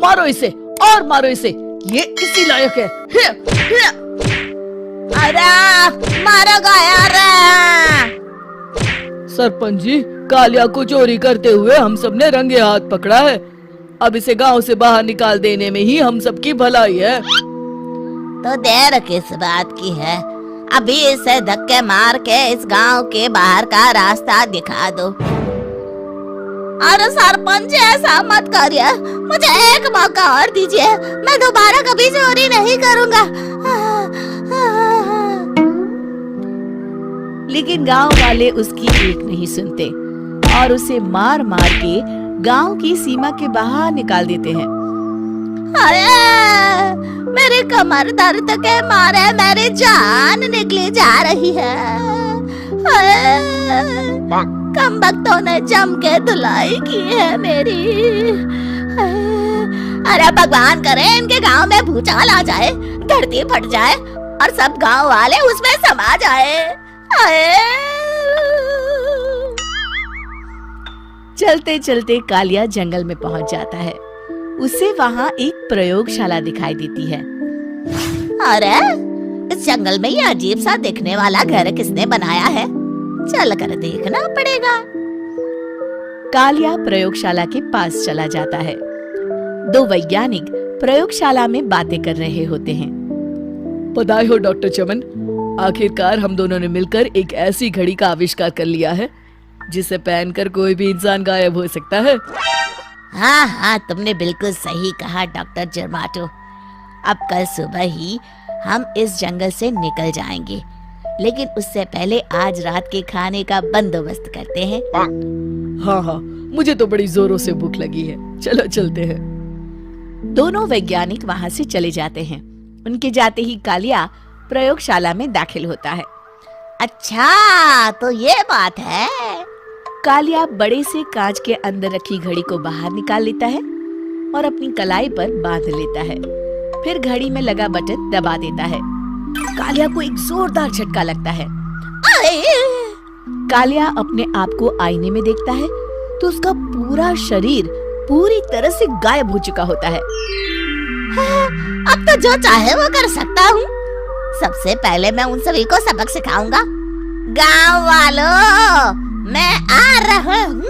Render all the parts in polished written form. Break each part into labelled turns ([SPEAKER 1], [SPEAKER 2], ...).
[SPEAKER 1] मारो इसे और मारो इसे, ये इसी लायक है।
[SPEAKER 2] अरे मारो यार।
[SPEAKER 1] सरपंच जी, कालिया को चोरी करते हुए हम सब ने रंगे हाथ पकड़ा है। अब इसे गांव से बाहर निकाल देने में ही हम सबकी भलाई है।
[SPEAKER 2] तो देर किस बात की है, अभी इसे धक्के मार के इस गांव के बाहर का रास्ता दिखा दो। अरे सरपंच ऐसा मत करिए, मुझे एक मौका और दीजिए, मैं दोबारा कभी चोरी नहीं करूंगा।
[SPEAKER 3] लेकिन गांव वाले उसकी एक नहीं सुनते और उसे मार मार के गांव की सीमा के बाहर निकाल देते हैं।
[SPEAKER 2] अरे मेरी कमर दर्द के मारे मेरी जान निकली जा रही है। कमबख्तों ने जम के धुलाई की है मेरी। अरे भगवान करे इनके गांव में भूचाल आ जाए, धरती फट जाए और सब गांव वाले उसमें समा जाए।
[SPEAKER 3] चलते चलते कालिया जंगल में पहुंच जाता है। उसे वहां एक प्रयोगशाला दिखाई देती है।
[SPEAKER 2] अरे इस जंगल में ये अजीब सा दिखने वाला घर किसने बनाया है, चल कर देखना पड़ेगा।
[SPEAKER 3] कालिया प्रयोगशाला के पास चला जाता है। दो वैज्ञानिक प्रयोगशाला में बातें कर रहे होते हैं।
[SPEAKER 1] बधाई हो डॉक्टर चमन, आखिरकार हम दोनों ने मिलकर एक ऐसी घड़ी का आविष्कार कर लिया है जिसे पहनकर कोई भी इंसान गायब हो सकता है।
[SPEAKER 2] हाँ हाँ, तुमने बिल्कुल सही कहा डॉक्टर जर्माटो। अब कल सुबह ही हम इस जंगल से निकल जाएंगे, लेकिन उससे पहले आज रात के खाने का बंदोबस्त करते हैं।
[SPEAKER 1] हाँ हाँ, मुझे तो बड़ी जोरों से भूख लगी है, चलो चलते हैं।
[SPEAKER 3] दोनों वैज्ञानिक वहां से चले जाते हैं। उनके जाते ही कालिया प्रयोगशाला में दाखिल होता है।
[SPEAKER 2] अच्छा तो ये बात है।
[SPEAKER 3] कालिया बड़े से कांच के अंदर रखी घड़ी को बाहर निकाल लेता है और अपनी कलाई पर बांध लेता है। फिर घड़ी में लगा बटन दबा देता है। कालिया को एक जोरदार झटका लगता है। कालिया अपने आप को आईने में देखता है तो उसका पूरा शरीर पूरी तरह से गायब हो चुका होता है।
[SPEAKER 2] अब तो जो चाहे वो कर सकता हूँ। सबसे पहले मैं उन सभी को सबक सिखाऊंगा। गांव वालों, मैं आ रहा हूँ।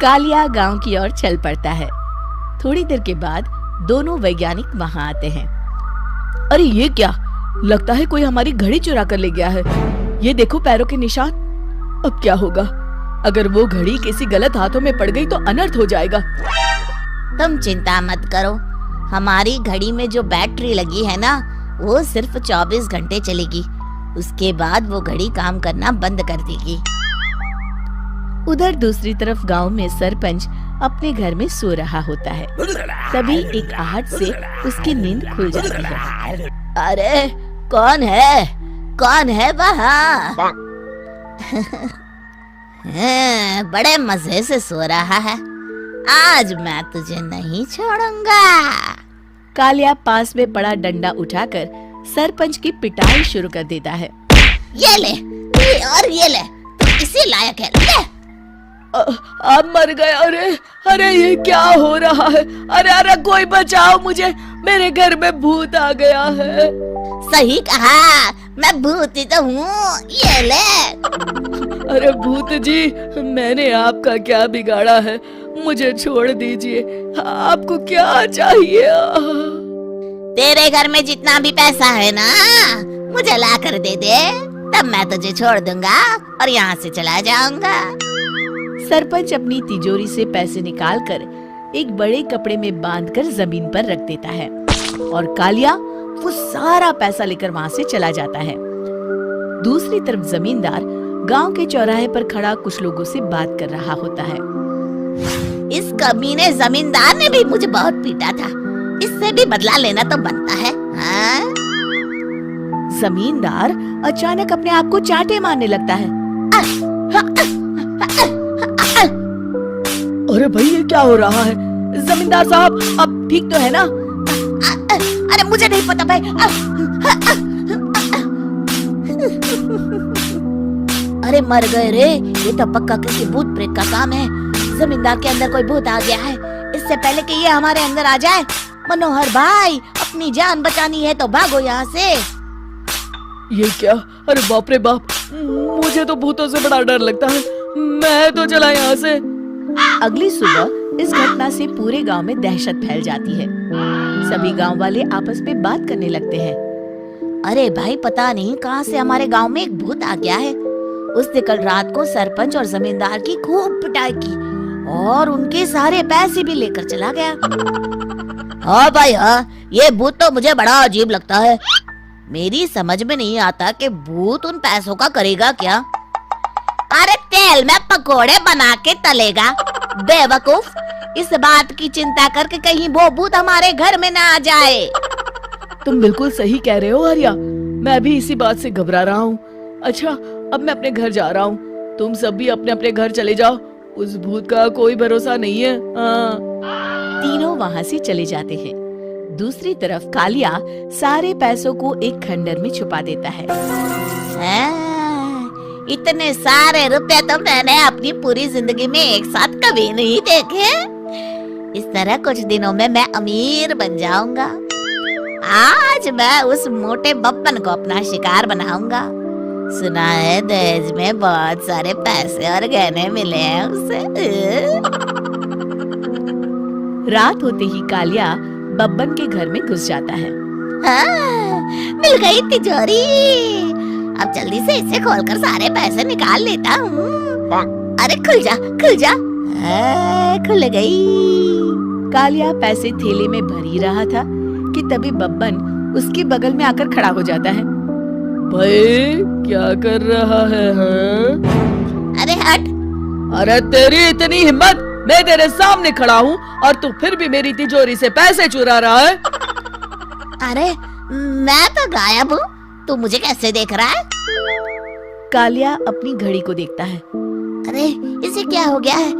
[SPEAKER 3] कालिया गांव की ओर चल पड़ता है। थोड़ी देर के बाद दोनों वैज्ञानिक वहां आते हैं।
[SPEAKER 1] अरे ये क्या, लगता है कोई हमारी घड़ी चुरा कर ले गया है। ये देखो पैरों के निशान। अब क्या होगा, अगर वो घड़ी किसी गलत हाथों में पड़ गई तो अनर्थ हो जाएगा।
[SPEAKER 2] तुम चिंता मत करो, हमारी घड़ी में जो बैटरी लगी है ना, वो सिर्फ 24 घंटे चलेगी। उसके बाद वो घड़ी काम करना बंद कर देगी।
[SPEAKER 3] उधर दूसरी तरफ गांव में सरपंच अपने घर में सो रहा होता है। तभी एक आहट से उसकी नींद खुल जाती है।
[SPEAKER 2] अरे कौन है, कौन है वहाँ? बड़े मजे से सो रहा है, आज मैं तुझे नहीं छोड़ूंगा।
[SPEAKER 3] कालिया पास में पड़ा डंडा उठाकर सरपंच की पिटाई शुरू कर देता है।
[SPEAKER 2] ये ले, और ये ले, तू इसी लायक है, ले।
[SPEAKER 1] आप मर गए। अरे अरे ये क्या हो रहा है? अरे अरे कोई बचाओ मुझे, मेरे घर में भूत आ गया है।
[SPEAKER 2] सही कहा, मैं भूत ही तो हूँ, ये ले।
[SPEAKER 1] अरे भूत जी, मैंने आपका क्या बिगाड़ा है, मुझे छोड़ दीजिए। आपको क्या चाहिए?
[SPEAKER 2] तेरे घर में जितना भी पैसा है ना, मुझे ला कर दे दे, तब मैं तुझे छोड़ दूंगा और यहाँ से चला जाऊंगा।
[SPEAKER 3] सरपंच अपनी तिजोरी से पैसे निकालकर एक बड़े कपड़े में बांधकर जमीन पर रख देता है और कालिया वो सारा पैसा लेकर वहाँ से चला जाता है। दूसरी तरफ जमींदार गांव के चौराहे पर खड़ा कुछ लोगों से बात कर रहा होता है।
[SPEAKER 2] इस कमीने जमींदार ने भी मुझे बहुत पीटा था, इससे भी बदला लेना तो बनता है। हाँ?
[SPEAKER 3] जमींदार अचानक अपने आप को चांटे मारने लगता है।
[SPEAKER 1] अरे भाई ये क्या हो रहा है? जमींदार साहब अब ठीक तो है ना?
[SPEAKER 2] अरे मुझे नहीं पता भाई। अरे मर गए रे, ये तो पक्का किसी भूत प्रेत का काम है। जमींदार के अंदर कोई भूत आ गया है, इससे पहले कि ये हमारे अंदर आ जाए। मनोहर भाई, अपनी जान बचानी है तो भागो यहाँ से।
[SPEAKER 1] ये क्या? अरे बाप रे बाप, मुझे तो भूतों से बड़ा डर लगता है। मैं तो चला यहाँ से।
[SPEAKER 3] अगली सुबह इस घटना से पूरे गांव में दहशत फैल जाती है। सभी गांव वाले आपस में बात करने लगते हैं।
[SPEAKER 2] अरे भाई, पता नहीं कहाँ से हमारे गांव में एक भूत आ गया है। उसने कल रात को सरपंच और जमींदार की खूब पिटाई की और उनके सारे पैसे भी लेकर चला गया। हाँ भाई हाँ, ये भूत तो मुझे बड़ा अजीब लगता है। मेरी समझ में नहीं आता कि भूत उन पैसों का करेगा क्या। अरे तेल में पकोड़े बना के तलेगा बेवकूफ। इस बात की चिंता करके कहीं वो भूत हमारे घर में ना आ जाए।
[SPEAKER 1] तुम बिल्कुल सही कह रहे हो आर्या, मैं भी इसी बात से घबरा रहा हूँ। अच्छा, अब मैं अपने घर जा रहा हूँ। तुम सब भी अपने अपने घर चले जाओ। उस भूत का कोई भरोसा नहीं है।
[SPEAKER 3] तीनों वहाँ से चले जाते हैं। दूसरी तरफ कालिया सारे पैसों को एक खंडर में छुपा देता है।
[SPEAKER 2] इतने सारे रुपए तो मैंने अपनी पूरी जिंदगी में एक साथ कभी नहीं देखे। इस तरह कुछ दिनों में मैं अमीर बन जाऊंगा। आज मैं उस मोटे बब्बन को अपना शिकार बनाऊंगा। सुना है दहेज में बहुत सारे पैसे और गहने मिले हैं उसे।
[SPEAKER 3] रात होते ही कालिया बब्बन के घर में घुस जाता है।
[SPEAKER 2] हाँ, मिल गई तिजोरी। अब जल्दी से इसे खोलकर सारे पैसे निकाल लेता हूँ। अरे खुल जा, खुल जा। खुल गई।
[SPEAKER 3] कालिया पैसे थैले में भर ही रहा था कि तभी बब्बन उसके बगल में आकर खड़ा हो जाता है।
[SPEAKER 1] भाई क्या कर रहा है हाँ?
[SPEAKER 2] अरे हट।
[SPEAKER 1] अरे तेरी इतनी हिम्मत, मैं तेरे सामने खड़ा हूँ और तू फिर भी मेरी तिजोरी से पैसे चुरा रहा है।
[SPEAKER 2] अरे मैं तो गायब हूँ, तू मुझे कैसे देख रहा है?
[SPEAKER 3] कालिया अपनी घड़ी को देखता है।
[SPEAKER 2] अरे इसे क्या हो गया है?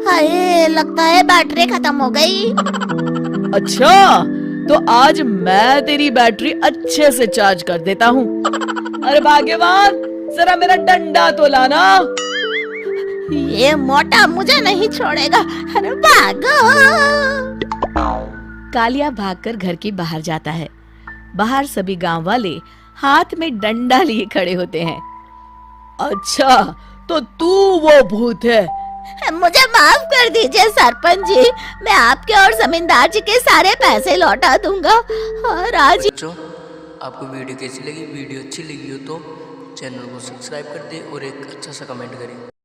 [SPEAKER 2] हाय, लगता है बैटरी खत्म हो गई।
[SPEAKER 1] अच्छा, तो आज मैं तेरी बैटरी अच्छे से चार्ज कर देता हूँ। अरे भाग्यवान, जरा मेरा डंडा तो लाना।
[SPEAKER 2] ये मोटा मुझे नहीं छोड़ेगा। अरे भागो।
[SPEAKER 3] कालिया भागकर घर के बाहर जाता है। बाहर सभी गांव वाले हाथ में डंडा लिए खड़े होते हैं।
[SPEAKER 1] अच्छा, तो तू वो भूत है।
[SPEAKER 2] मुझे माफ कर दीजिए सरपंच जी, मैं आपके और जमींदार जी के सारे पैसे लौटा दूंगा। और आज
[SPEAKER 4] बच्चों, आपको वीडियो कैसी लगी? वीडियो अच्छी लगी हो तो चैनल को सब्सक्राइब कर दें और एक अच्छा सा कमेंट करें।